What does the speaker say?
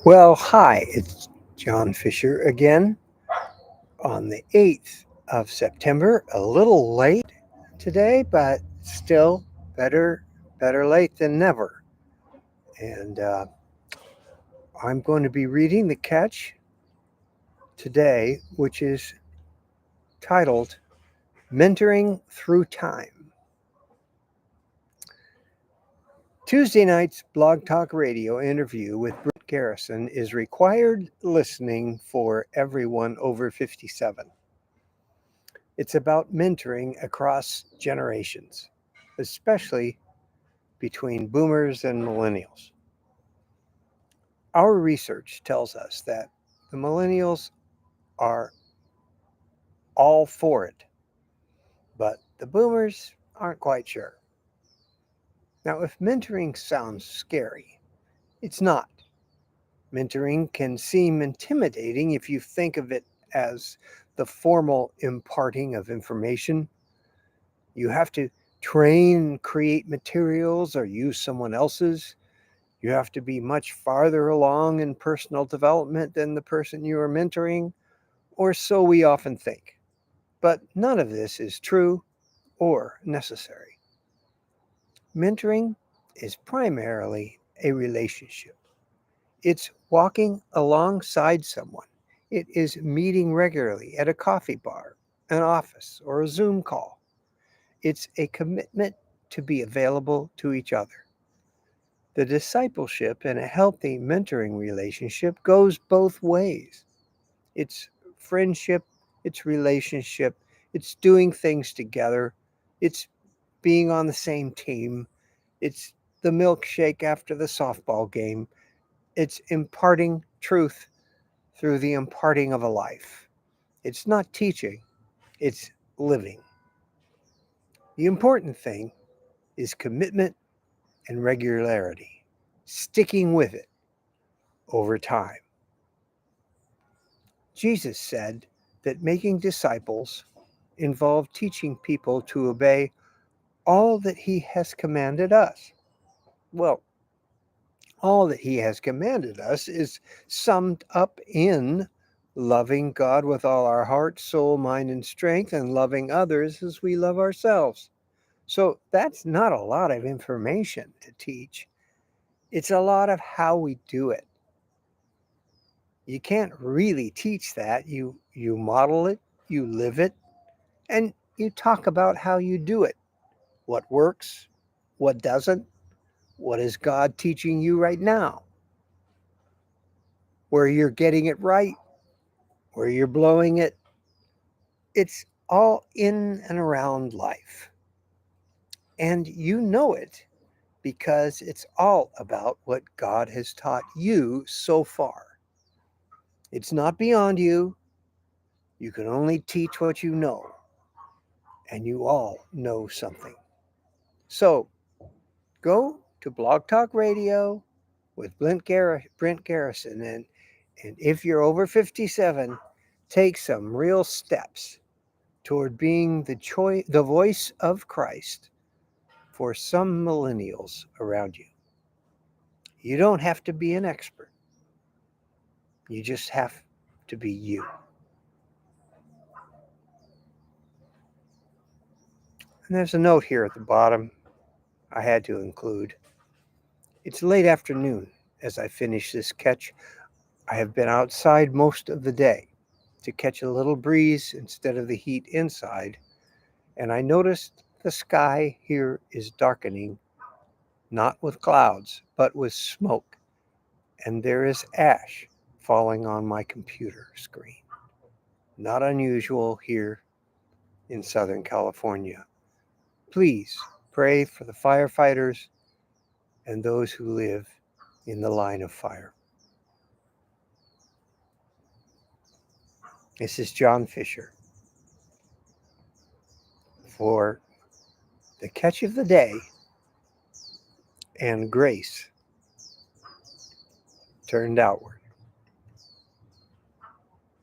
Well, hi, it's John Fisher again on the 8th of September. A little late today, but still better late than never. And I'm going to be reading The Catch today, which is titled Mentoring Through Time. Tuesday night's Blog Talk Radio interview with Brent Garrison is required listening for everyone over 57. It's about mentoring across generations, especially between boomers and millennials. Our research tells us that the millennials are all for it, but the boomers aren't quite sure. Now, if mentoring sounds scary, it's not. Mentoring can seem intimidating if you think of it as the formal imparting of information. You have to train, create materials, or use someone else's. You have to be much farther along in personal development than the person you are mentoring, or so we often think. But none of this is true or necessary. Mentoring is primarily a relationship. It's walking alongside someone. It is meeting regularly at a coffee bar, an office, or a Zoom call. It's a commitment to be available to each other. The discipleship in a healthy mentoring relationship goes both ways. It's friendship, it's relationship, it's doing things together, it's being on the same team, it's the milkshake after the softball game, it's imparting truth through the imparting of a life. It's not teaching, it's living. The important thing is commitment and regularity, sticking with it over time. Jesus said that making disciples involved teaching people to obey all that he has commanded us. Well, all that he has commanded us is summed up in loving God with all our heart, soul, mind, and strength, and loving others as we love ourselves. So that's not a lot of information to teach. It's a lot of how we do it. You can't really teach that. You model it, you live it, and you talk about how you do it. What works, what doesn't, what is God teaching you right now? Where you're getting it right, where you're blowing it. It's all in and around life. And you know it because it's all about what God has taught you so far. It's not beyond you. You can only teach what you know, and you all know something. So go to Blog Talk Radio with Brent Garrison, and if you're over 57, take some real steps toward being the voice of Christ for some millennials around you. You don't have to be an expert. You just have to be you. And there's a note here at the bottom I had to include. It's late afternoon as I finish this catch. I have been outside most of the day to catch a little breeze instead of the heat inside, and I noticed the sky here is darkening, not with clouds, but with smoke, and there is ash falling on my computer screen. Not unusual here in Southern California. Please pray for the firefighters and those who live in the line of fire. This is John Fisher for the catch of the day and grace turned outward.